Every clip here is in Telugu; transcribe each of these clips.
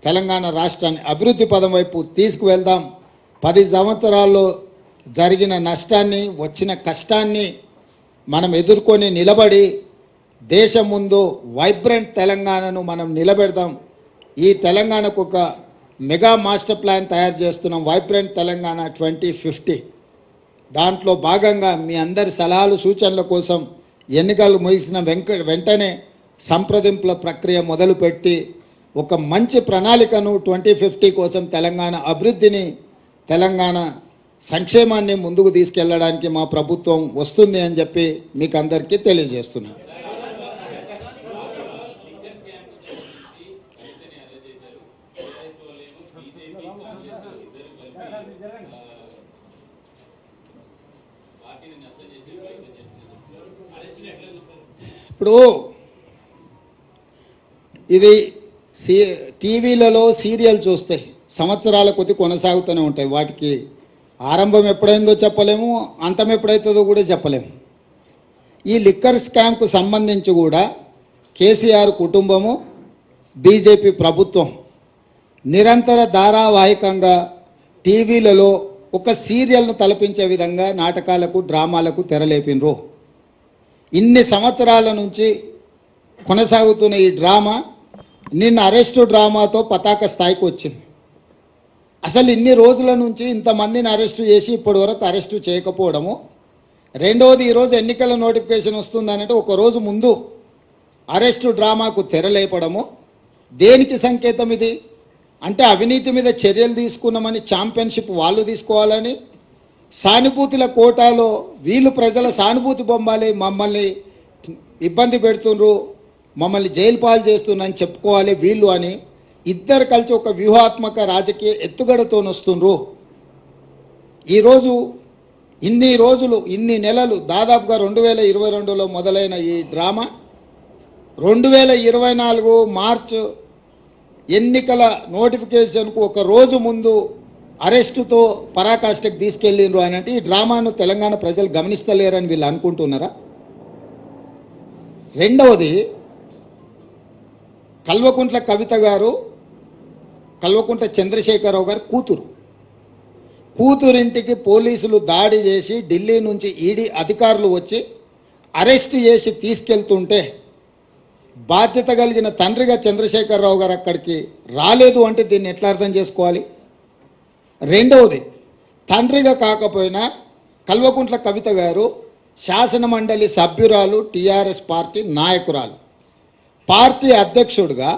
తెలంగాణ రాష్ట్రాన్ని అభివృద్ధి పదం వైపు తీసుకువెళ్దాం. 10 సంవత్సరాల్లో జరిగిన నష్టాన్ని, వచ్చిన కష్టాన్ని మనం ఎదుర్కొని నిలబడి దేశం ముందు వైబ్రెంట్ తెలంగాణను మనం నిలబెడదాం. ఈ తెలంగాణకు ఒక మెగా మాస్టర్ ప్లాన్ తయారు చేస్తున్నాం, వైబ్రెంట్ తెలంగాణ 2050. దాంట్లో భాగంగా మీ అందరి సలహాలు సూచనల కోసం ఎన్నికలు ముగిసిన వెంటనే సంప్రదింపుల ప్రక్రియ మొదలుపెట్టి ఒక మంచి ప్రణాళికను 2050 కోసం తెలంగాణ అభివృద్ధిని, తెలంగాణ సంక్షేమాన్ని ముందుకు తీసుకెళ్లడానికి మా ప్రభుత్వం వస్తుంది అని చెప్పి మీకు అందరికీ తెలియజేస్తున్నాను. ఇప్పుడు ఇది టీవీలలో సీరియల్ చూస్తే సంవత్సరాల కొద్ది కొనసాగుతూనే ఉంటాయి. వాటికి ఆరంభం ఎప్పుడైందో చెప్పలేము, అంతం ఎప్పుడైతుందో కూడా చెప్పలేము. ఈ లిక్కర్ స్కామ్కు సంబంధించి కూడా కేసీఆర్ కుటుంబము, బీజేపీ ప్రభుత్వం నిరంతర ధారావాహికంగా టీవీలలో ఒక సీరియల్ను తలపించే విధంగా నాటకాలకు, డ్రామాలకు తెరలేపినరు. ఇన్ని సంవత్సరాల నుంచి కొనసాగుతున్న ఈ డ్రామా నిన్న అరెస్టు డ్రామాతో పతాక స్థాయికి వచ్చింది. అసలు ఇన్ని రోజుల నుంచి ఇంతమందిని అరెస్టు చేసి ఇప్పటి వరకు అరెస్టు చేయకపోవడము, రెండవది ఈరోజు ఎన్నికల నోటిఫికేషన్ వస్తుందనంటే ఒకరోజు ముందు అరెస్టు డ్రామాకు తెరలేపడము దేనికి సంకేతం? ఇది అంటే అవినీతి మీద చర్యలు తీసుకున్నామని ఛాంపియన్షిప్ వాళ్ళు తీసుకోవాలని, సానుభూతుల కోటాలో వీళ్ళు ప్రజల సానుభూతి బొమ్మాలి, మమ్మల్ని ఇబ్బంది పెడుతుండ్రు, మమ్మల్ని జైలు పాలు చేస్తున్నారని చెప్పుకోవాలి వీళ్ళు అని ఇద్దరు కలిసి ఒక వ్యూహాత్మక రాజకీయ ఎత్తుగడతో వస్తుండ్రు. ఈరోజు ఇన్ని రోజులు, ఇన్ని నెలలు, దాదాపుగా 2022లో మొదలైన ఈ డ్రామా 2024 మార్చ్ ఎన్నికల నోటిఫికేషన్కు ఒక రోజు ముందు అరెస్టుతో పరాకాష్ఠకు తీసుకెళ్ళిండ్రు అని అంటే ఈ డ్రామాను తెలంగాణ ప్రజలు గమనిస్తలేరని వీళ్ళు అనుకుంటున్నారా? రెండవది, కల్వకుంట్ల కవిత గారు, కల్వకుంట్ల చంద్రశేఖరరావు గారు కూతురింటికి పోలీసులు దాడి చేసి ఢిల్లీ నుంచి ఈడీ అధికారులు వచ్చి అరెస్ట్ చేసి తీసుకెళ్తుంటే బాధ్యత కలిగిన తండ్రిగా చంద్రశేఖరరావు గారు అక్కడికి రాలేదు అంటే దీన్ని ఎట్లా అర్థం చేసుకోవాలి? రెండవది, తండ్రిగా కాకపోయినా కల్వకుంట్ల కవిత గారు శాసనమండలి సభ్యురాలు, టీఆర్ఎస్ పార్టీ నాయకురాలు, పార్టీ అధ్యక్షుడిగా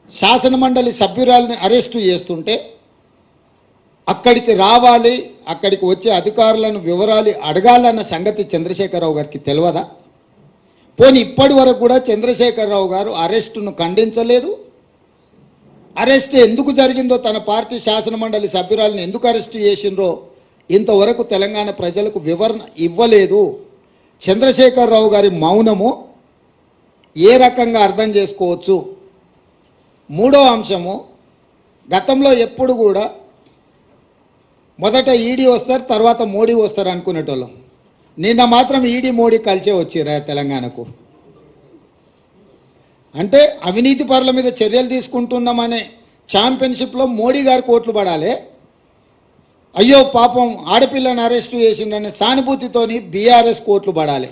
శాసనమండలి సభ్యురాలని అరెస్టు చేస్తుంటే అక్కడికి రావాలి, అక్కడికి వచ్చే అధికారులను వివరాలు అడగాలన్న సంగతి చంద్రశేఖరరావు గారికి తెలియదా? పోనీ ఇప్పటి వరకు కూడా చంద్రశేఖరరావు గారు అరెస్టును ఖండించలేదు. అరెస్ట్ ఎందుకు జరిగిందో, తన పార్టీ శాసనమండలి సభ్యురాలను ఎందుకు అరెస్టు చేసిండ్రో ఇంతవరకు తెలంగాణ ప్రజలకు వివరణ ఇవ్వలేదు. చంద్రశేఖరరావు గారి మౌనము ఏ రకంగా అర్థం చేసుకోవచ్చు? మూడో అంశము, గతంలో ఎప్పుడు కూడా మొదట ఈడీ వస్తారు, తర్వాత మోడీ వస్తారు అనుకునేటోళ్ళం. నిన్న మాత్రం ఈడీ మోడీ కలిసే వచ్చిరా తెలంగాణకు. అంటే అవినీతి పరుల మీద చర్యలు తీసుకుంటున్నామనే ఛాంపియన్షిప్లో మోడీ గారు కోట్లు పడాలి, అయ్యో పాపం ఆడపిల్లని అరెస్టు చేసిండనే సానుభూతితోని బీఆర్ఎస్ కోట్లు పడాలి.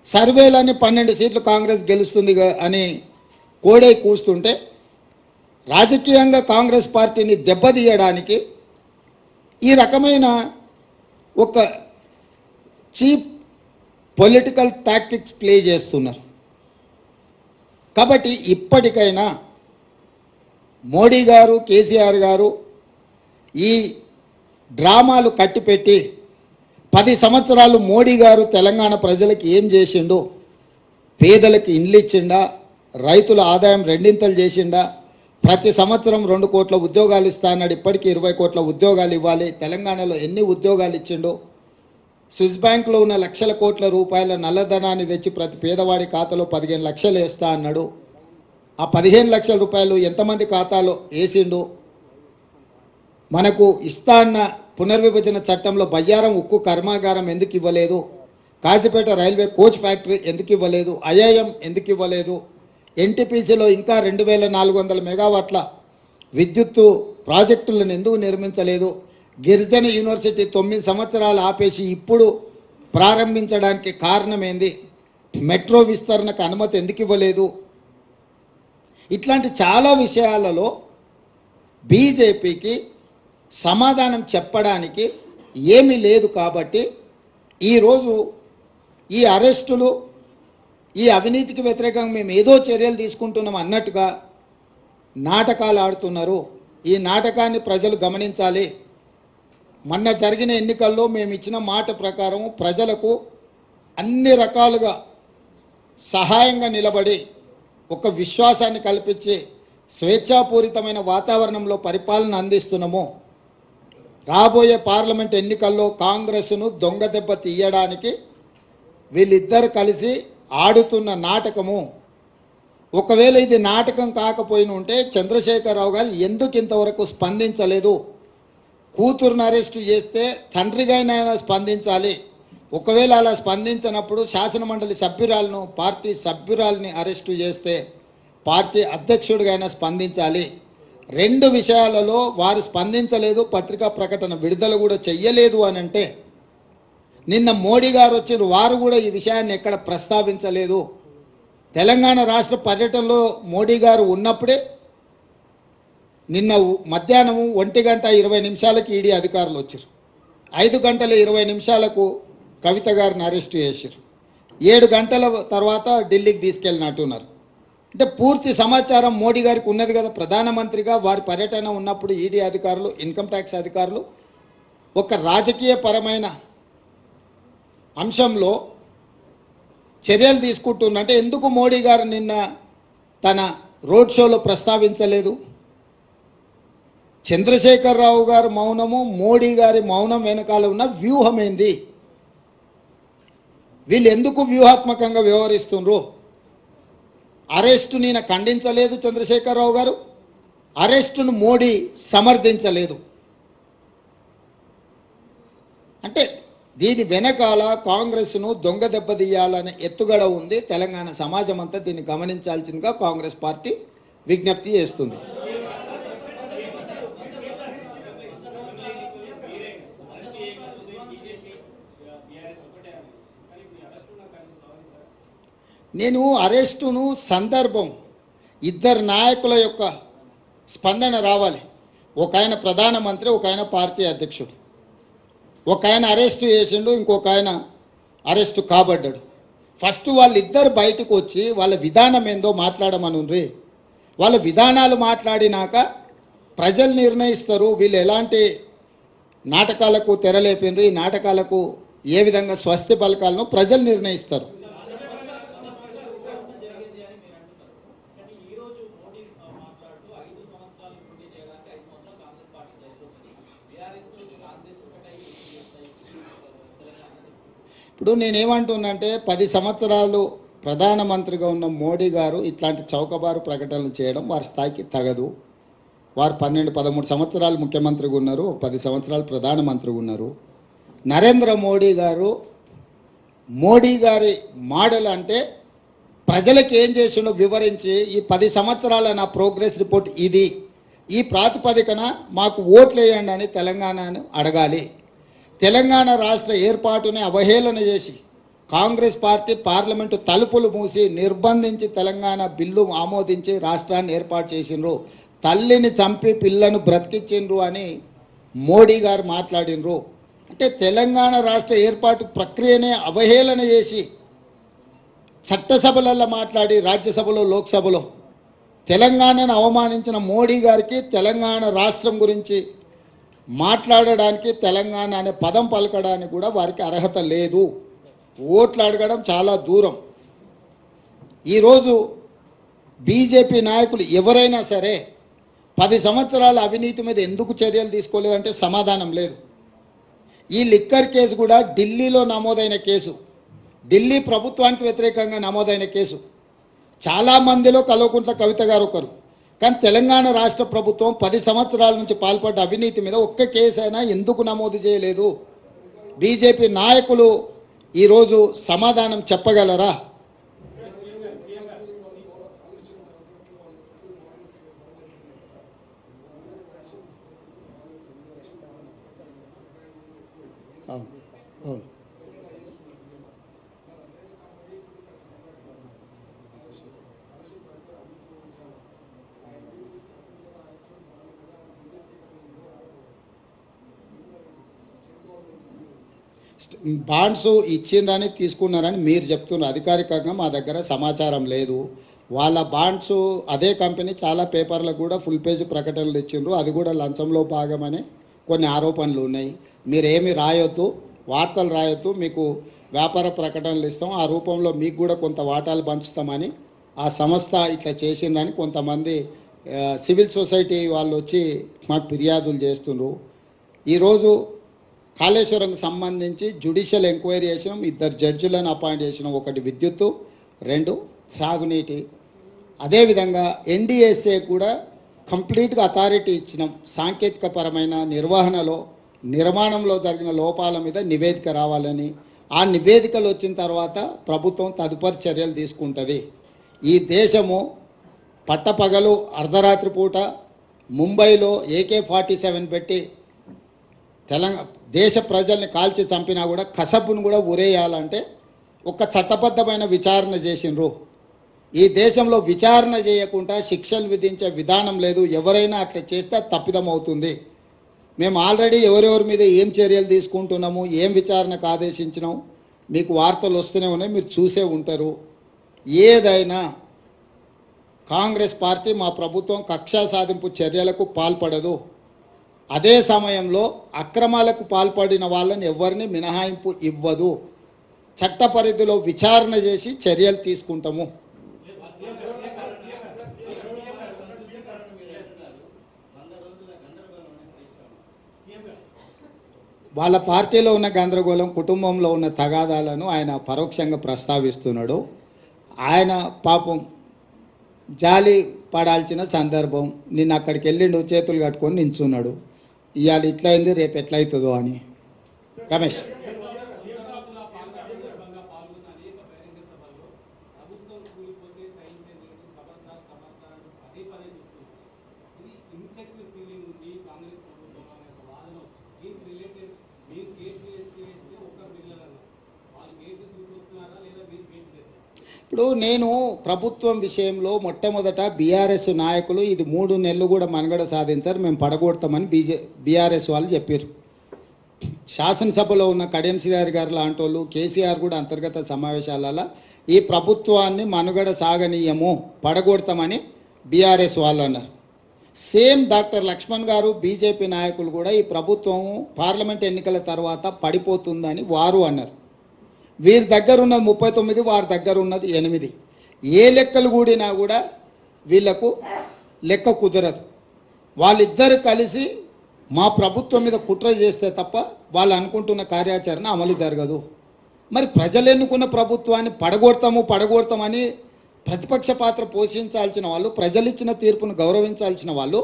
సర్వేలని 12 సీట్లు కాంగ్రెస్ గెలుస్తుంది అని కోడే కూస్తుంటే రాజకీయంగా కాంగ్రెస్ పార్టీని దెబ్బతీయడానికి ఈ రకమైన ఒక చీప్ పొలిటికల్ టాక్టిక్స్ ప్లే చేస్తున్నారు. కాబట్టి ఇప్పటికైనా మోడీ గారు, కేసీఆర్ గారు ఈ డ్రామాలు కట్టిపెట్టి 10 సంవత్సరాలు మోడీ గారు తెలంగాణ ప్రజలకు ఏం చేసిండో, పేదలకు ఇండ్లు ఇచ్చిండా, రైతుల ఆదాయం రెండింతలు చేసిండా, ప్రతి సంవత్సరం 2 కోట్ల ఉద్యోగాలు ఇస్తా అన్నాడు, ఇప్పటికీ 20 కోట్ల ఉద్యోగాలు ఇవ్వాలి, తెలంగాణలో ఎన్ని ఉద్యోగాలు ఇచ్చిండో, స్విస్ బ్యాంకులో ఉన్న లక్షల కోట్ల రూపాయల నల్లధనాన్ని తెచ్చి ప్రతి పేదవాడి ఖాతాలో 15 లక్షలు వేస్తా అన్నాడు, ఆ 15 లక్షల రూపాయలు ఎంతమంది ఖాతాలో వేసిండు, మనకు ఇస్తా అన్న పునర్విభజన చట్టంలో బయ్యారం ఉక్కు కర్మాగారం ఎందుకు ఇవ్వలేదు, కాజీపేట రైల్వే కోచ్ ఫ్యాక్టరీ ఎందుకు ఇవ్వలేదు, ఐఐఎం ఎందుకు ఇవ్వలేదు, ఎన్టీపీసీలో ఇంకా 2400 మెగావాట్ల విద్యుత్తు ప్రాజెక్టులను ఎందుకు నిర్మించలేదు? గిరిజన యూనివర్సిటీ 9 సంవత్సరాలు ఆపేసి ఇప్పుడు ప్రారంభించడానికి కారణం ఏంది? మెట్రో విస్తరణకు అనుమతి ఎందుకు ఇవ్వలేదు? ఇట్లాంటి చాలా విషయాలలో బీజేపీకి సమాధానం చెప్పడానికి ఏమీ లేదు. కాబట్టి ఈరోజు ఈ అరెస్టులు, ఈ అవినీతికి వ్యతిరేకంగా మేము ఏదో చర్యలు తీసుకుంటున్నాం అన్నట్టుగా నాటకాలు ఆడుతున్నారు. ఈ నాటకాన్ని ప్రజలు గమనించాలి. మొన్న జరిగిన ఎన్నికల్లో మేము ఇచ్చిన మాట ప్రకారం ప్రజలకు అన్ని రకాలుగా సహాయంగా నిలబడి ఒక విశ్వాసాన్ని కల్పించి స్వేచ్ఛాపూరితమైన వాతావరణంలో పరిపాలన అందిస్తున్నాము. రాబోయే పార్లమెంట్ ఎన్నికల్లో కాంగ్రెస్ను దొంగ దెబ్బ తీయడానికి వీళ్ళిద్దరు కలిసి ఆడుతున్న నాటకము. ఒకవేళ ఇది నాటకం కాకపోయిన ఉంటే చంద్రశేఖరరావు గారు ఎందుకు ఇంతవరకు స్పందించలేదు? కూతురుని అరెస్టు చేస్తే తండ్రిగానైనా స్పందించాలి. ఒకవేళ అలా స్పందించినప్పుడు శాసనమండలి సభ్యురాలను, పార్టీ సభ్యురాలని అరెస్టు చేస్తే పార్టీ అధ్యక్షుడిగా స్పందించాలి. 2 విషయాలలో వారు స్పందించలేదు, పత్రికా ప్రకటన విడుదల కూడా చెయ్యలేదు అని అంటే, నిన్న మోడీ గారు వచ్చి వారు కూడా ఈ విషయాన్ని ఎక్కడ ప్రస్తావించలేదు. తెలంగాణ రాష్ట్ర పర్యటనలో మోడీ గారు ఉన్నప్పుడే నిన్న మధ్యాహ్నం 1:20 ఈడీ అధికారులు వచ్చారు. 5:20 కవిత గారిని అరెస్టు చేశారు. 7 గంటల తర్వాత ఢిల్లీకి తీసుకెళ్ళినట్టున్నారు. అంటే పూర్తి సమాచారం మోడీ గారికి ఉన్నది కదా. ప్రధానమంత్రిగా వారి పర్యటన ఉన్నప్పుడు ఈడీ అధికారులు, ఇన్కమ్ ట్యాక్స్ అధికారులు ఒక రాజకీయ పరమైన అంశంలో చర్యలు తీసుకుంటున్నంటే ఎందుకు మోడీ గారు నిన్న తన రోడ్ షోలో ప్రస్తావించలేదు? చంద్రశేఖరరావు గారు మౌనము, మోడీ గారి మౌనం వెనకాల ఉన్న వ్యూహం ఏంది? వీళ్ళు ఎందుకు వ్యూహాత్మకంగా వ్యవహరిస్తున్నారు? అరెస్టు నేను ఖండించలేదు చంద్రశేఖరరావు గారు, అరెస్టును మోడీ సమర్థించలేదు. అంటే దీని వెనకాల కాంగ్రెస్ను దొంగ దెబ్బతీయాలనే ఎత్తుగడ ఉంది. తెలంగాణ సమాజం అంతా దీన్ని గమనించాల్సిందిగా కాంగ్రెస్ పార్టీ విజ్ఞప్తి చేస్తుంది. నేను అరెస్టును సందర్భం, ఇద్దరు నాయకుల యొక్క స్పందన రావాలి. ఒక ఆయన ప్రధానమంత్రి, ఒక ఆయన పార్టీ అధ్యక్షుడు. ఒక ఆయన అరెస్టు చేసిండు, ఇంకొక ఆయన అరెస్టు కాబడ్డాడు. ఫస్ట్ వాళ్ళిద్దరు బయటకు వచ్చి వాళ్ళ విధానం ఏందో మాట్లాడమనుండ్రి. వాళ్ళ విధానాలు మాట్లాడినాక ప్రజలు నిర్ణయిస్తారు వీళ్ళు ఎలాంటి నాటకాలకు తెరలేపిండ్రు, ఈ నాటకాలకు ఏ విధంగా స్వస్తి పలకాలను ప్రజలు నిర్ణయిస్తారు. ఇప్పుడు నేనేమంటున్నానంటే 10 సంవత్సరాలు ప్రధానమంత్రిగా ఉన్న మోడీ గారు ఇట్లాంటి చౌకబారు ప్రకటనలు చేయడం వారి స్థాయికి తగదు. వారు 12-13 సంవత్సరాలు ముఖ్యమంత్రిగా ఉన్నారు, 10 సంవత్సరాలు ప్రధానమంత్రిగా ఉన్నారు. నరేంద్ర మోడీ గారు, మోడీ గారి మోడల్ అంటే ప్రజలకు ఏం చేసిండో వివరించి ఈ 10 సంవత్సరాల నా ప్రోగ్రెస్ రిపోర్ట్ ఇది, ఈ ప్రాతిపదికన మాకు ఓట్లు వేయండి అని తెలంగాణను అడగాలి. తెలంగాణ రాష్ట్ర ఏర్పాటుని అవహేళన చేసి కాంగ్రెస్ పార్టీ పార్లమెంటు తలుపులు మూసి నిర్బంధించి తెలంగాణ బిల్లు ఆమోదించి రాష్ట్రాన్ని ఏర్పాటు చేసిండ్రు. తల్లిని చంపి పిల్లను బ్రతికించిండ్రు అని మోడీ గారు మాట్లాడినరు. అంటే తెలంగాణ రాష్ట్ర ఏర్పాటు ప్రక్రియనే అవహేళన చేసి చట్టసభలలో మాట్లాడి రాజ్యసభలో, లోక్సభలో తెలంగాణను అవమానించిన మోడీ గారికి తెలంగాణ రాష్ట్రం గురించి మాట్లాడడానికి, తెలంగాణ అనే పదం పలకడానికి కూడా వారికి అర్హత లేదు. ఓట్లు అడగడం చాలా దూరం. ఈరోజు బీజేపీ నాయకులు ఎవరైనా సరే 10 సంవత్సరాల అవినీతి మీద ఎందుకు చర్యలు తీసుకోలేదంటే సమాధానం లేదు. ఈ లిక్కర్ కేసు కూడా ఢిల్లీలో నమోదైన కేసు, ఢిల్లీ ప్రభుత్వానికి వ్యతిరేకంగా నమోదైన కేసు. చాలామందిలో కల్వకుంట్ల కవిత గారు ఒకరు. కానీ తెలంగాణ రాష్ట్ర ప్రభుత్వం 10 సంవత్సరాల నుంచి పాల్పడ్డ అవినీతి మీద ఒక్క కేసు అయినా ఎందుకు నమోదు చేయలేదు? బీజేపీ నాయకులు ఈరోజు సమాధానం చెప్పగలరా? అవును అవును బాండ్స్ ఇచ్చిండ్రని తీసుకున్నారని మీరు చెప్తున్నారు. అధికారికంగా మా దగ్గర సమాచారం లేదు. వాళ్ళ బాండ్స్ అదే కంపెనీ చాలా పేపర్లకు కూడా ఫుల్ పేజ్ ప్రకటనలు ఇచ్చిండ్రు. అది కూడా లంచంలో భాగమని కొన్ని ఆరోపణలు ఉన్నాయి. మీరేమి రాయొద్దు, వార్తలు రాయొద్దు, మీకు వ్యాపార ప్రకటనలు ఇస్తాం, ఆ రూపంలో మీకు కూడా కొంత వాటాలు పంచుతామని ఆ సంస్థ ఇట్లా చేసిందని కొంతమంది సివిల్ సొసైటీ వాళ్ళు వచ్చి మాకు ఫిర్యాదులు చేస్తుండ్రు. ఈరోజు కాళేశ్వరంకి సంబంధించి జ్యుడిషియల్ ఎంక్వైరీ చేసినాం, 2 జడ్జిలను అపాయింట్ చేసినాం. ఒకటి విద్యుత్తు, 2 సాగునీటి. అదేవిధంగా ఎన్డిఎస్ఏ కూడా కంప్లీట్గా అథారిటీ ఇచ్చినాం. సాంకేతిక పరమైన నిర్వహణలో నిర్మాణంలో జరిగిన లోపాల మీద నివేదిక రావాలని, ఆ నివేదికలు వచ్చిన తర్వాత ప్రభుత్వం తదుపరి చర్యలు తీసుకుంటుంది. ఈ దేశము పట్టపగలు అర్ధరాత్రి పూట ముంబైలో AK-47 పెట్టి దేశ ప్రజల్ని కాల్చి చంపినా కూడా కసబును కూడా ఉరేయాలంటే ఒక చట్టబద్ధమైన విచారణ చేసిండ్రు. ఈ దేశంలో విచారణ చేయకుండా శిక్షలు విధించే విధానం లేదు. ఎవరైనా అట్లా చేస్తే తప్పిదం అవుతుంది. మేము ఆల్రెడీ ఎవరెవరి మీద ఏం చర్యలు తీసుకుంటున్నాము, ఏం విచారణకు ఆదేశించినాం మీకు వార్తలు వస్తూనే ఉన్నాయి, మీరు చూసే ఉంటారు. ఏదైనా కాంగ్రెస్ పార్టీ మా ప్రభుత్వం కక్షా సాధింపు చర్యలకు పాల్పడదు. అదే సమయంలో అక్రమాలకు పాల్పడిన వాళ్ళని ఎవరిని మినహాయింపు ఇవ్వదు. చట్ట పరిధిలో విచారణ చేసి చర్యలు తీసుకుంటాము. వాళ్ళ పార్టీలో ఉన్న గందరగోళం, కుటుంబంలో ఉన్న తగాదాలను ఆయన పరోక్షంగా ప్రస్తావిస్తున్నాడు. ఆయన పాపం జాలి పడాల్సిన సందర్భం. నిన్న అక్కడికి వెళ్ళిండు, చేతులు కట్టుకొని నించున్నాడు. ఇవాళ ఇట్లా అయింది, రేపు ఎట్లయితుందో అని. రమేష్, ఇప్పుడు నేను ప్రభుత్వం విషయంలో మొట్టమొదట బీఆర్ఎస్ నాయకులు ఇది 3 నెలలు కూడా మనుగడ సాధించారు, మేము పడగొడతామని బీఆర్ఎస్ వాళ్ళు చెప్పారు. శాసనసభలో ఉన్న కడియం శ్రీహరి గారు లాంటి వాళ్ళు, కేసీఆర్ కూడా అంతర్గత సమావేశాలలో ఈ ప్రభుత్వాన్ని మనుగడ సాగనీయము, పడగొడతామని బీఆర్ఎస్ వాళ్ళు అన్నారు. సేమ్ డాక్టర్ లక్ష్మణ్ గారు బీజేపీ నాయకులు కూడా ఈ ప్రభుత్వం పార్లమెంట్ ఎన్నికల తర్వాత పడిపోతుందని వారు అన్నారు. వీరి దగ్గర ఉన్నది 39, వారి దగ్గర ఉన్నది 8. ఏ లెక్కలు కూడినా కూడా వీళ్లకు లెక్క కుదరదు. వాళ్ళిద్దరు కలిసి మా ప్రభుత్వం మీద కుట్ర చేస్తే తప్ప వాళ్ళు అనుకుంటున్న కార్యాచరణ అమలు జరగదు. మరి ప్రజలు ఎన్నుకున్న ప్రభుత్వాన్ని పడగొడతామని ప్రతిపక్ష పాత్ర పోషించాల్సిన వాళ్ళు, ప్రజలు ఇచ్చిన తీర్పును గౌరవించాల్సిన వాళ్ళు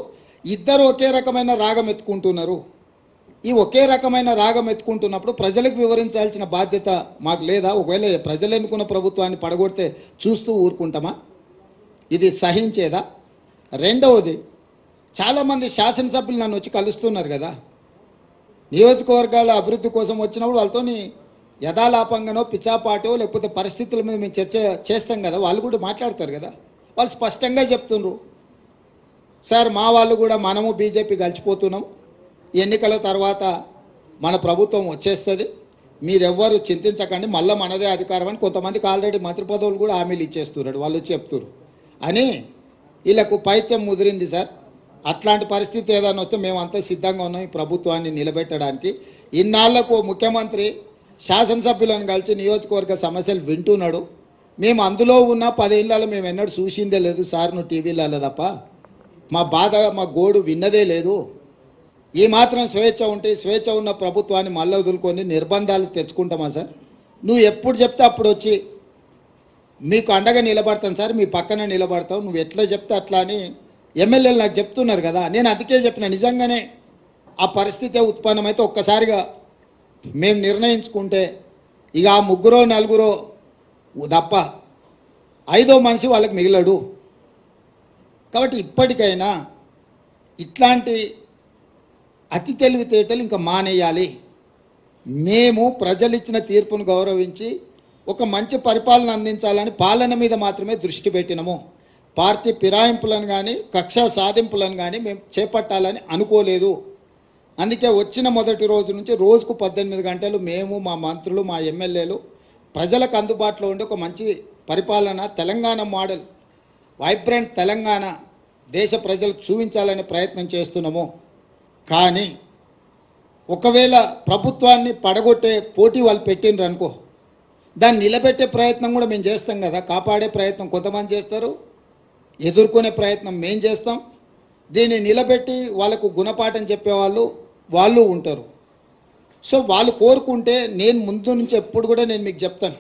ఇద్దరు ఒకే రకమైన రాగం ఎత్తుకుంటున్నారు. ఈ ఒకే రకమైన రాగం ఎత్తుకుంటున్నప్పుడు ప్రజలకు వివరించాల్సిన బాధ్యత మాకు లేదా? ఒకవేళ ప్రజలు ఎన్నుకున్న ప్రభుత్వాన్ని పడగొడితే చూస్తూ ఊరుకుంటామా? ఇది సహించేదా? రెండవది, చాలామంది శాసనసభ్యులు నన్ను వచ్చి కలుస్తున్నారు కదా, నియోజకవర్గాల అభివృద్ధి కోసం వచ్చినప్పుడు వాళ్ళతో యథాలాపంగానో పిచ్చాపాటో లేకపోతే పరిస్థితుల మీద మేము చర్చ చేస్తాం కదా, వాళ్ళు కూడా మాట్లాడతారు కదా. వాళ్ళు స్పష్టంగా చెప్తున్నారు, సార్ మా వాళ్ళు కూడా మనము బీజేపీ కలిసిపోతున్నాం, ఎన్నికల తర్వాత మన ప్రభుత్వం వచ్చేస్తుంది, మీరెవ్వరు చింతించకండి, మళ్ళీ మనదే అధికారం అని కొంతమందికి ఆల్రెడీ మంత్రి పదవులు కూడా హామీలు ఇచ్చేస్తున్నారు. వాళ్ళు చెప్తున్నారు అని వీళ్ళకు పైత్యం ముదిరింది సార్. అట్లాంటి పరిస్థితి ఏదైనా వస్తే మేమంతా సిద్ధంగా ఉన్నాం ఈ ప్రభుత్వాన్ని నిలబెట్టడానికి. ఇన్నాళ్లకు ముఖ్యమంత్రి శాసనసభ్యులను కలిసి నియోజకవర్గ సమస్యలు వింటున్నాడు. మేము అందులో ఉన్న 10 ఏళ్ళలో మేము ఎన్నడూ చూసిందే లేదు సార్, నువ్వు టీవీలలో తప్ప మా బాధ మా గోడు విన్నదే లేదు. ఈ మాత్రం స్వేచ్ఛ ఉంటే స్వేచ్ఛ ఉన్న ప్రభుత్వాన్ని మళ్ళీ వదులుకొని నిర్బంధాలు తెచ్చుకుంటామా సార్? నువ్వు ఎప్పుడు చెప్తే అప్పుడు వచ్చి మీకు అండగా నిలబడతాను సార్, మీ పక్కన నిలబడతావు, నువ్వు ఎట్లా చెప్తే అట్లా అని ఎమ్మెల్యేలు నాకు చెప్తున్నారు కదా. నేను అందుకే చెప్పిన, నిజంగానే ఆ పరిస్థితి ఉత్పన్నమైతే ఒక్కసారిగా మేము నిర్ణయించుకుంటే ఇక ఆ 3-4 తప్ప 5వ మనిషి వాళ్ళకి మిగిలడు. కాబట్టి ఇప్పటికైనా ఇట్లాంటి అతి తెలివితేటలు ఇంకా మానేయాలి. మేము ప్రజలు ఇచ్చిన తీర్పును గౌరవించి ఒక మంచి పరిపాలన అందించాలని పాలన మీద మాత్రమే దృష్టి పెట్టినము. పార్టీ ఫిరాయింపులను కానీ కక్ష సాధింపులను కానీ మేము చేపట్టాలని అనుకోలేదు. అందుకే వచ్చిన మొదటి రోజు నుంచి రోజుకు 18 గంటలు మేము, మా మంత్రులు, మా ఎమ్మెల్యేలు ప్రజలకు అందుబాటులో ఉండే ఒక మంచి పరిపాలన, తెలంగాణ మోడల్, వైబ్రెంట్ తెలంగాణ దేశ ప్రజలకు చూపించాలనే ప్రయత్నం చేస్తున్నాము. కానీ ఒకవేళ ప్రభుత్వాన్ని పడగొట్టే పోటీ వాళ్ళు పెట్టిండ్రు అనుకో, దాన్ని నిలబెట్టే ప్రయత్నం కూడా మేము చేస్తాం కదా. కాపాడే ప్రయత్నం కొంతమంది చేస్తారు, ఎదుర్కొనే ప్రయత్నం మేము చేస్తాం. దీన్ని నిలబెట్టి వాళ్ళకు గుణపాఠం చెప్పేవాళ్ళు వాళ్ళు ఉంటారు. సో వాళ్ళు కోరుకుంటే నేను ముందు నుంచి ఎప్పుడు కూడా నేను మీకు చెప్తాను,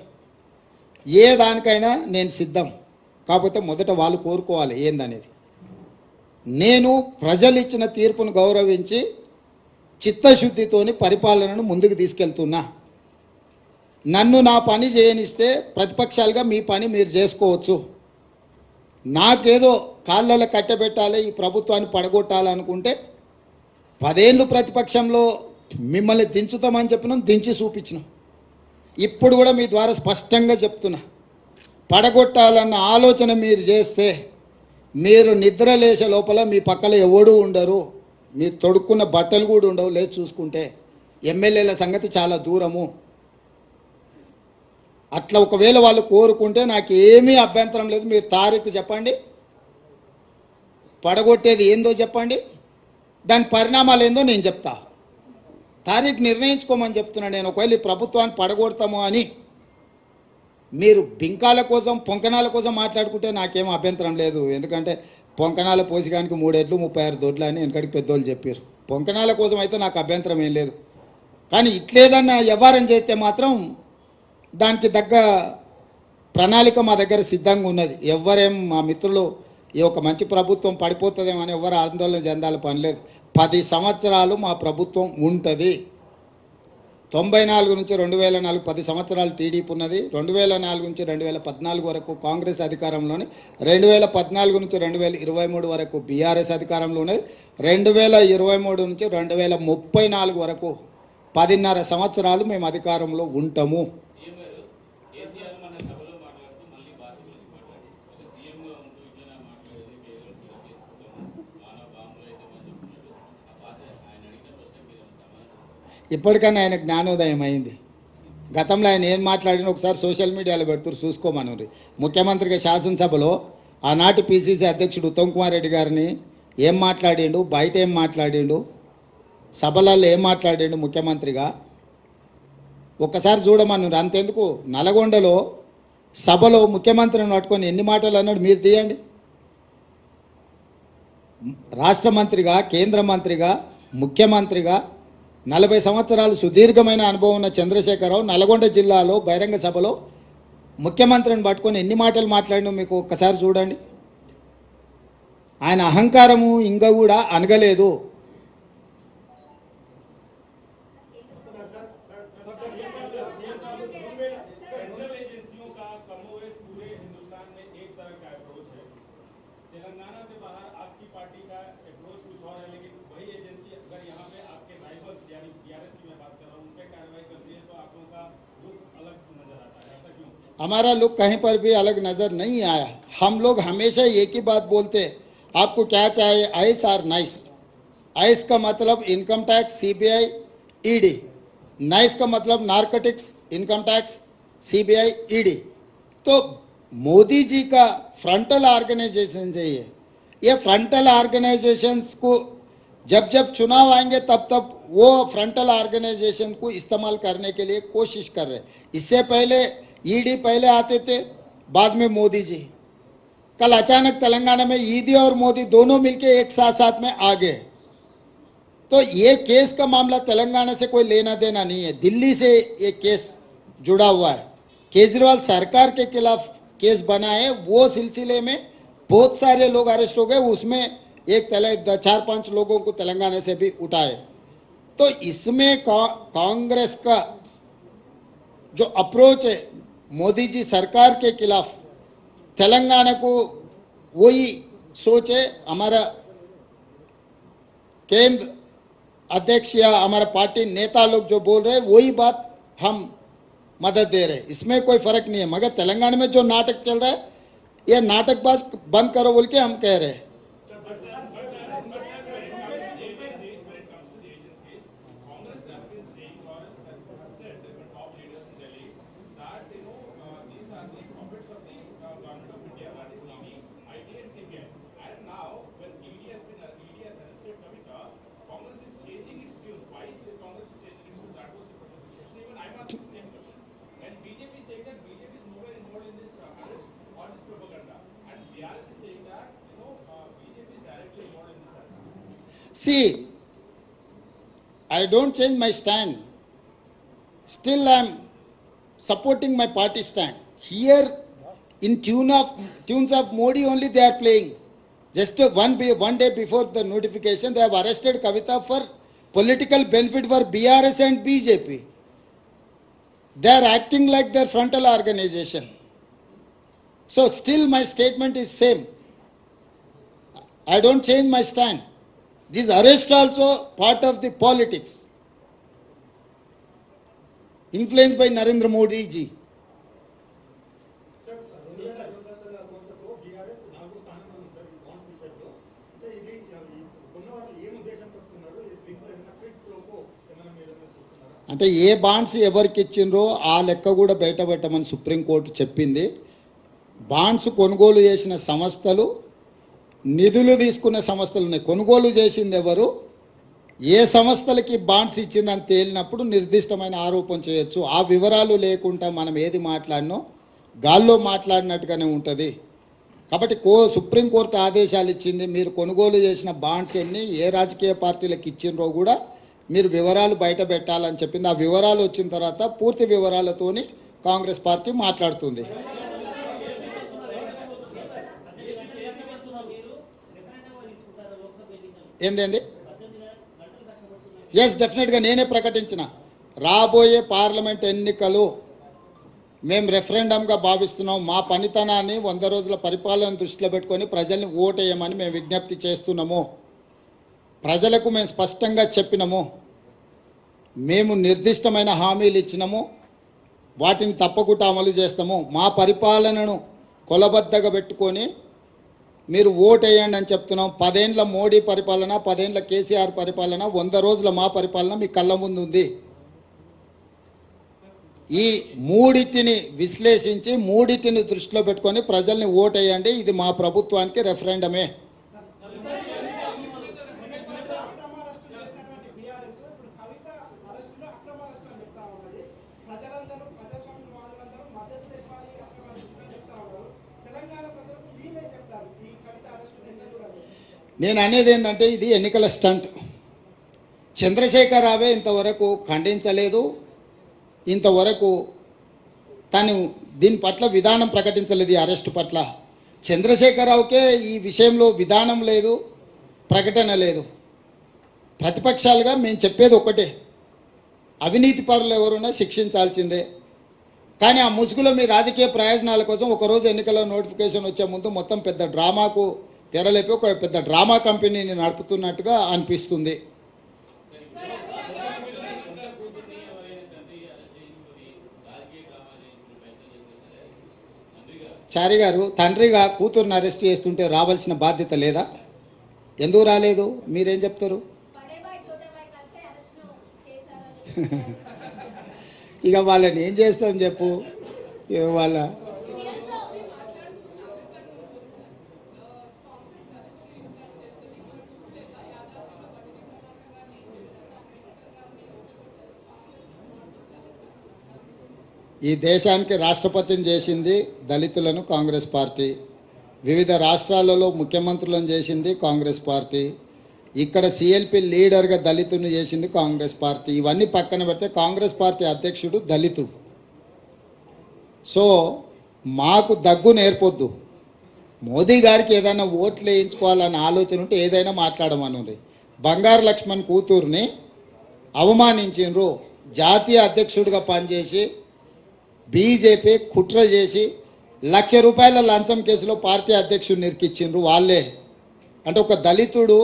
ఏ దానికైనా నేను సిద్ధం. కాకపోతే మొదట వాళ్ళు కోరుకోవాలి ఏందనేది. నేను ప్రజలు ఇచ్చిన తీర్పును గౌరవించి చిత్తశుద్ధితోని పరిపాలనను ముందుకు తీసుకెళ్తున్నా. నన్ను నా పని చేయనిస్తే ప్రతిపక్షాలుగా మీ పని మీరు చేసుకోవచ్చు. నాకేదో కాళ్ళలో కట్టబెట్టాలి, ఈ ప్రభుత్వాన్ని పడగొట్టాలనుకుంటే 10 ఏళ్ళు ప్రతిపక్షంలో మిమ్మల్ని దించుతామని చెప్పినాం, దించి చూపించినాం. ఇప్పుడు కూడా మీ ద్వారా స్పష్టంగా చెప్తున్నా, పడగొట్టాలన్న ఆలోచన మీరు చేస్తే మీరు నిద్ర లేచే లోపల మీ పక్కన ఎవడూ ఉండరు, మీరు తొడుక్కున్న బట్టలు కూడా ఉండవు. లేదు చూసుకుంటే ఎమ్మెల్యేల సంగతి చాలా దూరము. అట్లా ఒకవేళ వాళ్ళు కోరుకుంటే నాకు ఏమీ అభ్యంతరం లేదు. మీరు తారీఖు చెప్పండి, పడగొట్టేది ఏందో చెప్పండి, దాని పరిణామాలు ఏందో నేను చెప్తా. తారీఖు నిర్ణయించుకోమని చెప్తున్నా నేను. ఒకవేళ ఈ ప్రభుత్వాన్ని పడగొడతాము అని మీరు బింకాల కోసం, పొంకనాల కోసం మాట్లాడుకుంటే నాకేం అభ్యంతరం లేదు. ఎందుకంటే పొంకనాల పోసిగానికి 3 ఏళ్ళు 36 దొడ్లు అని వెనకడికి పెద్దోళ్ళు చెప్పారు. పొంకనాల కోసం అయితే నాకు అభ్యంతరం ఏం లేదు. కానీ ఇట్లేదన్నా వ్యవహారం చేస్తే మాత్రం దానికి తగ్గ ప్రణాళిక మా దగ్గర సిద్ధంగా ఉన్నది. ఎవరేం మా మిత్రులు ఈ ఒక మంచి ప్రభుత్వం పడిపోతుందేమో అని ఎవరు ఆందోళన చెందాలి పని లేదు. 10 సంవత్సరాలు మా ప్రభుత్వం ఉంటుంది. 94 నుంచి 2004 10 సంవత్సరాలు టీడీపీ ఉన్నది. 2004 నుంచి 2014 వరకు కాంగ్రెస్ అధికారంలోని, 2014 నుంచి 2023 వరకు బీఆర్ఎస్ అధికారంలో ఉన్నది. 2023 నుంచి 2034 వరకు 10.5 సంవత్సరాలు మేము అధికారంలో ఉంటాము. ఇప్పటికన్నా ఆయన జ్ఞానోదయం అయింది. గతంలో ఆయన ఏం మాట్లాడిన ఒకసారి సోషల్ మీడియాలో పెడుతున్నారు, చూసుకోమని. ముఖ్యమంత్రిగా శాసనసభలో ఆనాటి పిసిసి అధ్యక్షుడు ఉత్తమ్ కుమార్ రెడ్డి గారిని ఏం మాట్లాడిండు, బయట ఏం మాట్లాడిండు, సభలలో ఏం మాట్లాడిండు ముఖ్యమంత్రిగా ఒక్కసారి చూడమన్నారు. అంతెందుకు నల్గొండలో సభలో ముఖ్యమంత్రిని పట్టుకొని ఎన్ని మాటలు అన్నాడు మీరు తీయండి. రాష్ట్ర మంత్రిగా, కేంద్ర మంత్రిగా, ముఖ్యమంత్రిగా 40 సంవత్సరాలు సుదీర్ఘమైన అనుభవం ఉన్న చంద్రశేఖరరావు నల్గొండ జిల్లాలో బహిరంగ సభలో ముఖ్యమంత్రిని పట్టుకొని ఎన్ని మాటలు మాట్లాడినో మీకు ఒక్కసారి చూడండి. ఆయన అహంకారము ఇంకా కూడా అనగలేదు. तेलंगाना से बाहर आपकी पार्टी का अप्रोच कुछ और है, लेकिन वही एजेंसी अगर यहाँ पे आपके राइवल्स यानी बीआरएस की मैं बात कर रहा हूँ, उन पे कार्रवाई करती है तो आप लोगों का लुक अलग नजर आता है, ऐसा क्यों? हमारा लुक कहीं पर भी अलग नजर नहीं आया। हम लोग हमेशा एक ही बात बोलते, आपको क्या चाहिए, आइस और नाइस। आइस का मतलब income tax, CBI, ED. Nice का मतलब narcotics, income tax, CBI, ED. तो मोदी जी का फ्रंटल ऑर्गेनाइजेशन है ये फ्रंटल ऑर्गेनाइजेशंस को जब जब चुनाव आएंगे तब तब वो फ्रंटल ऑर्गेनाइजेशन को इस्तेमाल करने के लिए कोशिश कर रहे। इससे पहले ईडी पहले आते थे, बाद में मोदी जी। कल अचानक तेलंगाना में ईडी और मोदी दोनों मिलके एक साथ साथ में आ गए। तो ये केस का मामला तेलंगाना से कोई लेना देना नहीं है, दिल्ली से ये केस जुड़ा हुआ है। केजरीवाल सरकार के खिलाफ केस बना है, वो सिलसिले में बहुत सारे लोग अरेस्ट हो गए, उसमें एक 4-5 लोगों को तेलंगाना से भी उठाए। तो इसमें कांग्रेस का जो अप्रोच है मोदी जी सरकार के खिलाफ, तेलंगाना को वही सोच है। हमारा केंद्र अध्यक्ष या हमारा पार्टी नेता लोग जो बोल रहे हैं वही बात हम मदद दे रहे हैं, इसमें कोई फर्क नहीं है। मगर तेलंगाना में जो नाटक चल रहा है ये नाटकबाज बंद करो बोल के हम कह रहे हैं। See, I don't change my stand. Still I am supporting my party stand. Here in tunes of Modi only they are playing. Just one day before the notification they have arrested Kavita for political benefit for BRS and BJP. They are acting like their frontal organization. So still my statement is same. I don't change my stand. This arrest also part of the politics influenced by Narendra Modi ji. అంటే ఏ బాండ్స్ ఎవరికి ఇచ్చిండ్రో ఆ లెక్క కూడా బయట పెట్టమని సుప్రీంకోర్టు చెప్పింది. బాండ్స్ కొనుగోలు చేసిన సంస్థలు, నిధులు తీసుకున్న సంస్థలు ఉన్నాయి. కొనుగోలు చేసింది ఎవరు, ఏ సంస్థలకి బాండ్స్ ఇచ్చిందని తేలినప్పుడు నిర్దిష్టమైన ఆరోపణ చేయొచ్చు. ఆ వివరాలు లేకుండా మనం ఏది మాట్లాడినో గాల్లో మాట్లాడినట్టుగానే ఉంటుంది. కాబట్టి సుప్రీంకోర్టు ఆదేశాలు ఇచ్చింది, మీరు కొనుగోలు చేసిన బాండ్స్ ఎన్ని, ఏ రాజకీయ పార్టీలకు ఇచ్చిండ్రో కూడా మీరు వివరాలు బయట పెట్టాలని చెప్పింది. ఆ వివరాలు వచ్చిన తర్వాత పూర్తి వివరాలతోని కాంగ్రెస్ పార్టీ మాట్లాడుతుంది. ఏంది? ఎస్, డెఫినెట్గా నేనే ప్రకటించిన రాబోయే పార్లమెంట్ ఎన్నికలు మేము రెఫరెండంగా భావిస్తున్నాం. మా పనితనాన్ని 100 రోజుల పరిపాలన దృష్టిలో పెట్టుకొని ప్రజల్ని ఓటేయమని మేము విజ్ఞప్తి చేస్తున్నాము. ప్రజలకు మేము స్పష్టంగా చెప్పినాము, మేము నిర్దిష్టమైన హామీలు ఇచ్చినాము, వాటిని తప్పకుండా అమలు చేస్తాము. మా పరిపాలనను కొలబద్దగా పెట్టుకొని మీరు ఓటేయండి అని చెప్తున్నాం. 10 ఏళ్ల మోడీ పరిపాలన, 10 ఏళ్ల కేసీఆర్ పరిపాలన, 100 రోజుల మా పరిపాలన మీ కళ్ళ ముందు ఉంది. ఈ మూడిటిని విశ్లేషించి మూడిటిని దృష్టిలో పెట్టుకొని ప్రజల్ని ఓటేయండి, ఇది మా ప్రభుత్వానికి రెఫరెండమే. నేను అనేది ఏంటంటే ఇది ఎన్నికల స్టంట్. చంద్రశేఖర్ రావే ఇంతవరకు ఖండించలేదు, ఇంతవరకు తను దీని పట్ల విధానం ప్రకటించలేదు. ఈ అరెస్ట్ పట్ల చంద్రశేఖరరావుకే ఈ విషయంలో విధానం లేదు, ప్రకటన లేదు. ప్రతిపక్షాలుగా మేము చెప్పేది ఒకటే, అవినీతి పరులు ఎవరున్నా శిక్షించాల్సిందే. కానీ ఆ ముసుగులో మీ రాజకీయ ప్రయోజనాల కోసం ఒకరోజు ఎన్నికల నోటిఫికేషన్ వచ్చే ముందు మొత్తం పెద్ద డ్రామాకు తెరలేపి ఒక పెద్ద డ్రామా కంపెనీని నడుపుతున్నట్టుగా అనిపిస్తుంది. చారి గారు, తండ్రిగా కూతురుని అరెస్ట్ చేస్తుంటే రావాల్సిన బాధ్యత లేదా? ఎందుకు రాలేదు? మీరేం చెప్తారు? ఇక వాళ్ళని ఏం చేస్తాం చెప్పు. వాళ్ళ ఈ దేశానికి రాష్ట్రపతిని చేసింది దళితులను కాంగ్రెస్ పార్టీ, వివిధ రాష్ట్రాలలో ముఖ్యమంత్రులను చేసింది కాంగ్రెస్ పార్టీ, ఇక్కడ సిఎల్పి లీడర్గా దళితుని చేసింది కాంగ్రెస్ పార్టీ. ఇవన్నీ పక్కన పెడితే కాంగ్రెస్ పార్టీ అధ్యక్షుడు దళితుడు. సో మాకు దగ్గు నేర్పొద్దు. మోదీ గారికి ఏదైనా ఓట్లు వేయించుకోవాలన్న ఆలోచన ఉంటే ఏదైనా మాట్లాడమనుంది. బంగారు లక్ష్మణ్ కూతుర్ని అవమానించిండ్రు, జాతీయ అధ్యక్షుడిగా పనిచేసి బీజేపీ కుట్ర చేసి ₹1,00,000 లంచం కేసులో పార్టీ అధ్యక్షుడిని ఇరికిచ్చిండ్రు వాళ్ళే. అంటే ఒక దళితుడు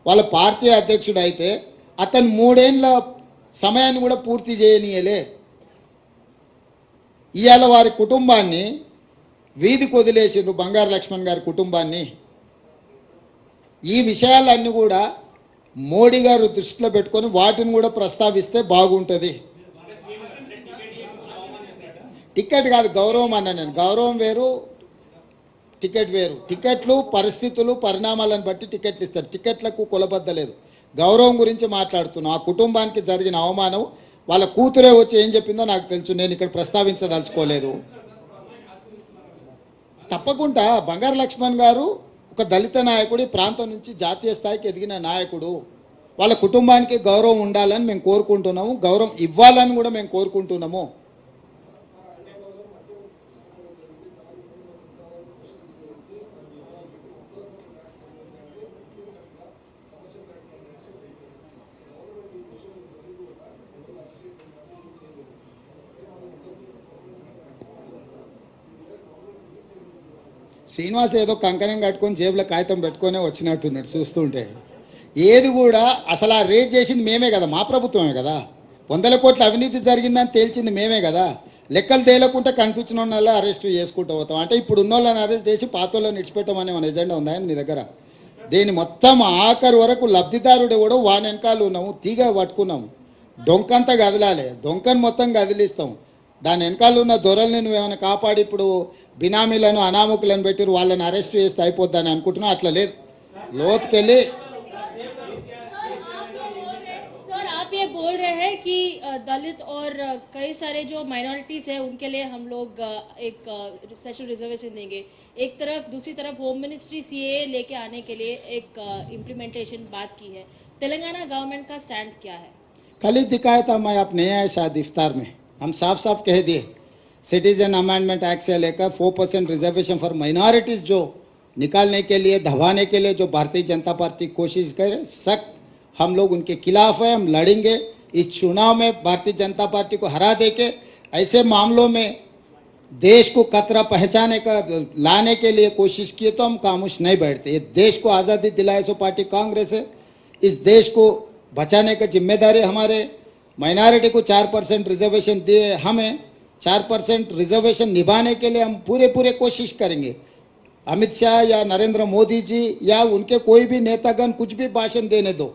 వాళ్ళ పార్టీ అధ్యక్షుడు అయితే అతను 3 ఏళ్ళ సమయాన్ని కూడా పూర్తి చేయనీయలే. ఇవాళ వారి కుటుంబాన్ని వీధికి వదిలేసిండ్రు, బంగారు లక్ష్మణ్ గారి కుటుంబాన్ని. ఈ విషయాలన్నీ కూడా మోడీ గారు దృష్టిలో పెట్టుకొని వాటిని కూడా ప్రస్తావిస్తే బాగుంటుంది. టికెట్ కాదు, గౌరవం అన్న నేను. గౌరవం వేరు, టికెట్ వేరు. టికెట్లు పరిస్థితులు పరిణామాలను బట్టి టికెట్లు ఇస్తారు. టికెట్లకు కులబద్ద లేదు. గౌరవం గురించి మాట్లాడుతున్నాం. ఆ కుటుంబానికి జరిగిన అవమానం వాళ్ళ కూతురే వచ్చి ఏం చెప్పిందో నాకు తెలుసు, నేను ఇక్కడ ప్రస్తావించదలుచుకోలేదు. తప్పకుండా బంగారు లక్ష్మణ్ గారు ఒక దళిత నాయకుడు, ఈ ప్రాంతం నుంచి జాతీయ స్థాయికి ఎదిగిన నాయకుడు. వాళ్ళ కుటుంబానికి గౌరవం ఉండాలని మేము కోరుకుంటున్నాము, గౌరవం ఇవ్వాలని కూడా మేము కోరుకుంటున్నాము. శ్రీనివాస్ ఏదో కంకణం కట్టుకొని జేబులో కాగితం పెట్టుకొనే వచ్చినట్టున్నాడు చూస్తుంటే. ఏది కూడా అసలు ఆ రేట్ చేసింది మేమే కదా, మా ప్రభుత్వమే కదా. 100 కోట్ల అవినీతి జరిగిందని తేల్చింది మేమే కదా. లెక్కలు తేలకుండా కనిపించిన వాళ్ళ అరెస్ట్ చేసుకుంటూ పోతాం. అంటే ఇప్పుడు ఉన్న వాళ్ళని అరెస్ట్ చేసి పాత వాళ్ళని విడిచిపెట్టమనే మన ఎజెండా ఉందా నీ దగ్గర? దీని మొత్తం ఆఖరి వరకు లబ్ధిదారుడు కూడా వాని వెనకాల ఉన్నాము, తీగ పట్టుకున్నాము. డొంకంతా కదలాలి, డొంకను మొత్తం కదిలిస్తాం. దాని వెనకాల ఉన్న దొరల్ని నువ్వేమైనా కాపాడి ఇప్పుడు బినామీలను అనామకులను పెట్టి వాళ్ళని అరెస్ట్ చేస్తే అయిపోద్దని అనుకుంటున్నావు. అట్లా లేదు, లోతుకెళ్ళి. सर आप ये बोल रहे हैं कि दलित और कई सारे जो माइनॉरिटीज है उनके लिए हम लोग एक स्पेशल रिजर्वेशन देंगे एक तरफ, दूसरी तरफ होम मिनिस्ट्री सीए लेके आने के लिए एक इम्प्लीमेंटेशन बात की है। तेलंगाना गवर्नमेंट का स्टैंड क्या है? कल ही दिखाया था मैं, आप नहीं आए शायद इफ्तार में। हम साफ साफ कह दिए सिटीजन अमेंडमेंट एक्ट से लेकर 4% रिजर्वेशन फॉर माइनॉरिटीज जो निकालने के लिए, दबाने के लिए जो भारतीय जनता पार्टी कोशिश करे, सख्त हम लोग उनके खिलाफ है। हम लड़ेंगे इस चुनाव में, भारतीय जनता पार्टी को हरा देके ऐसे मामलों में देश को खतरा पहचाने का लाने के लिए कोशिश किए तो हम खामोश नहीं बैठते। ये देश को आज़ादी दिलाए सो पार्टी कांग्रेस है। इस देश को बचाने का जिम्मेदारी हमारे। माइनॉरिटी को 4% रिजर्वेशन दिए हमें, 4% रिजर्वेशन निभाने के लिए हम पूरे कोशिश करेंगे। अमित शाह या नरेंद्र मोदी जी या उनके कोई भी नेतागण कुछ भी भाषण देने दो,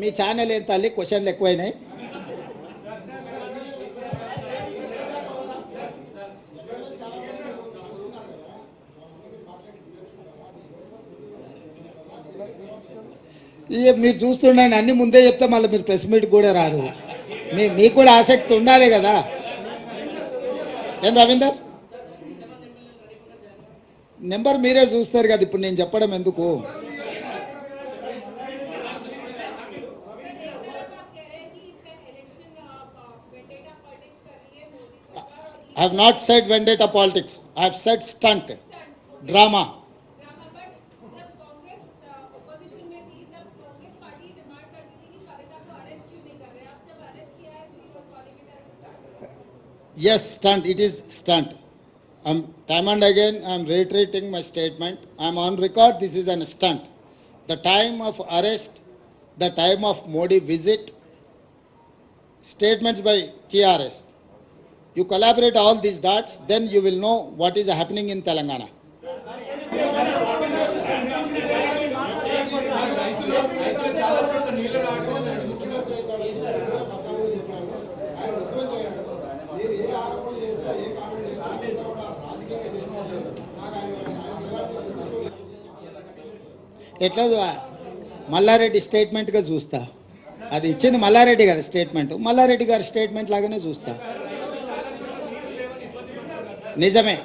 మీ ఛానల్ ఏం తల్లి క్వశ్చన్లు ఎక్కువైనాయి. ఇక మీరు చూస్తుండండి, అన్ని ముందే చెప్తే మళ్ళీ మీరు ప్రెస్ మీట్ కూడా రారు. మీకు కూడా ఆసక్తి ఉండాలి కదా. ఏం రవీందర్, నెంబర్ మీరే చూస్తారు కదా, ఇప్పుడు నేను చెప్పడం ఎందుకు. I have not said vendetta politics. I have said stunt, drama. Yes, stunt. It is stunt. Time and again, I am reiterating my statement. I am on record. This is an stunt. The time of arrest, the time of Modi visit, statements by TRS. You collaborate all these dots, then you will know what is happening in Telangana. ఎట్లా మల్లారెడ్డి స్టేట్మెంట్గా చూస్తా. అది ఇచ్చింది మల్లారెడ్డి గారి స్టేట్మెంట్, మల్లారెడ్డి గారి స్టేట్మెంట్ లాగానే చూస్తా. నిజమే,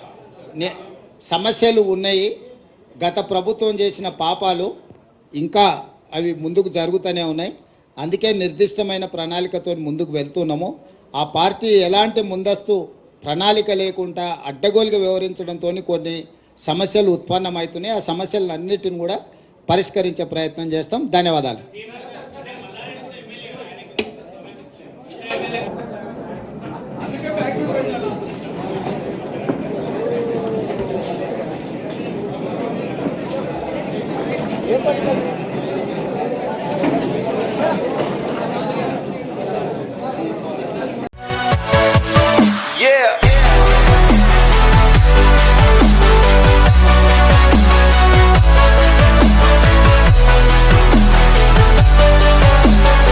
సమస్యలు ఉన్నాయి. గత ప్రభుత్వం చేసిన పాపాలు ఇంకా అవి ముందుకు జరుగుతూనే ఉన్నాయి. అందుకే నిర్దిష్టమైన ప్రణాళికతో ముందుకు వెళ్తున్నాము. ఆ పార్టీ ఎలాంటి ముందస్తు ప్రణాళిక లేకుండా అడ్డగోలుగా వ్యవహరించడంతో కొన్ని సమస్యలు ఉత్పన్నమవుతున్నాయి. ఆ సమస్యలన్నిటిని కూడా పరిష్కరించే ప్రయత్నం చేస్తాం. ధన్యవాదాలు.